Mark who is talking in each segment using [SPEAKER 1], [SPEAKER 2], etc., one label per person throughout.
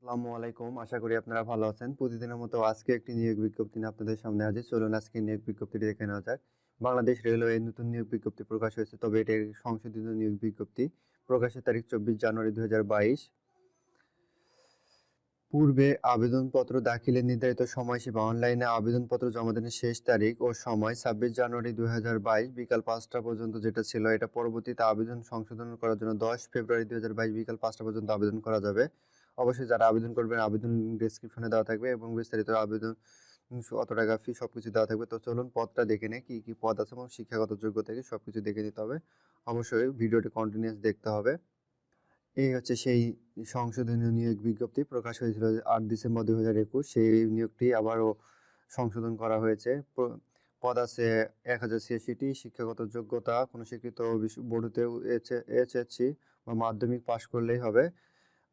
[SPEAKER 1] আসসালামু আলাইকুম। আশা করি আপনারা ভালো আছেন। প্রতিদিনের মতো আজকে একটি নিয়োগ বিজ্ঞপ্তি নিয়ে আপনাদের সামনে হাজির। চলুন আজকে নিয়োগ বিজ্ঞপ্তিটি দেখে নেওয়া যাক। বাংলাদেশ রেলওয়ে নতুন নিয়োগ বিজ্ঞপ্তি প্রকাশ হয়েছে। তবে এটির সংশোধিত নিয়োগ বিজ্ঞপ্তি। প্রকাশের তারিখ ২৪ জানুয়ারি ২০২২। পূর্বে আবেদনপত্র দাখিলের নির্ধারিত সময়সীমা অনলাইনে আবেদনপত্র জমা দেওয়ার শেষ তারিখ ও সময় ২৬ জানুয়ারি ২০২২ বিকাল ৫টা পর্যন্ত যেটা ছিল এটা পরবর্তীতে আবেদন সংশোধন করার জন্য ১০ ফেব্রুয়ারি ২০২২ বিকাল ৫টা পর্যন্ত আবেদন করা যাবে। অবশ্যই যারা আবেদন করবেন আবেদন ডেসক্রিপশনে দেওয়া থাকবে এবং বিস্তারিত আবেদন কত টাকা ফি সবকিছু দেওয়া থাকবে। তো চলুন পদটা দেখে নেই কি কি পদ আছে এবং শিক্ষাগত যোগ্যতা কি সবকিছু দেখে নিতে হবে। অবশ্যই ভিডিওটি কন্টিনিউয়াস দেখতে হবে। এই হচ্ছে সেই সংশোধনীয় নিয়োগ বিজ্ঞপ্তি প্রকাশ হয়েছিল ৮ ডিসেম্বর ২০২১। সেই নিয়োগটি আবারও সংশোধন করা হয়েছে। পদ আছে ১০৮৬টি। শিক্ষাগত যোগ্যতা কোনো স্বীকৃত বোর্ডেতে এইচএসসি বা মাধ্যমিক পাশ করলেই হবে।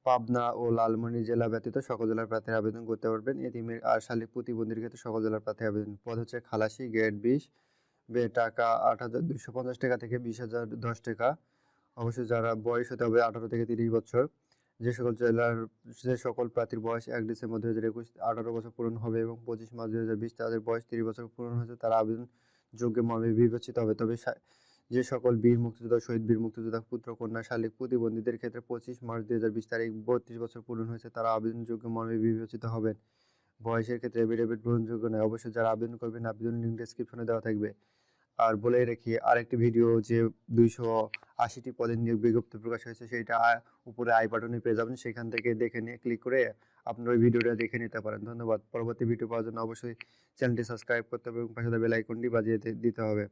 [SPEAKER 1] পাবনা ও লালমনিরহাট জেলা ব্যতীত সকল জেলার প্রার্থীরা আবেদন করতে পারবেন। এতিমের আর শারীরিক প্রতিবন্ধীর ক্ষেত্রে সকল জেলার প্রার্থী আবেদন। পদ হচ্ছে খালাসি গ্রেড ২০। টাকা ৮,২৫০ টাকা থেকে ২০,০১০ টাকা। অবশ্যই যারা বয়স হতে হবে ১৮ থেকে ৩০ বছর। যে সকল প্রার্থীর বয়স ১ ডিসেম্বর ২০২১ ১৮ বছর পূরণ হবে এবং ২৫ মার্চ ২০২০ তাদের বয়স ৩০ বছর পূরণ হয়েছে তারা আবেদন যোগ্য মর্মে বিবেচিত হবে। তবে যে সকল বীর মুক্তিযোদ্ধা, শহীদ বীর মুক্তিযোদ্ধা পুত্র কন্যা শারীরিক প্রতিবন্ধীদের ক্ষেত্রে ২৫ মার্চ ২০২০ তারিখ ৩২ বছর পূরণ হয়েছে তারা আবেদনযোগ্য মর্মে বিবেচিত হবেন। বয়সের ক্ষেত্রে এফিডেভিট গ্রহণযোগ্য নয়। অবশ্যই যারা আবেদন করবেন আবেদন লিঙ্ক ডেসক্রিপশনে দেওয়া থাকবে। আর বলে রাখি আরেকটি ভিডিও যে ২৮০টি পদের নিয়োগ বিজ্ঞপ্তি প্রকাশ হয়েছে সেইটা উপরে আই বাটনে পেয়ে যাবেন। সেখান থেকে দেখে নিয়ে ক্লিক করে আপনারা ওই ভিডিওটা দেখে নিতে পারেন। ধন্যবাদ। পরবর্তী ভিডিও পাওয়ার জন্য অবশ্যই চ্যানেলটি সাবস্ক্রাইব করতে হবে এবং পাশে থাকা বেল আইকনটি বাজিয়ে দিতে হবে।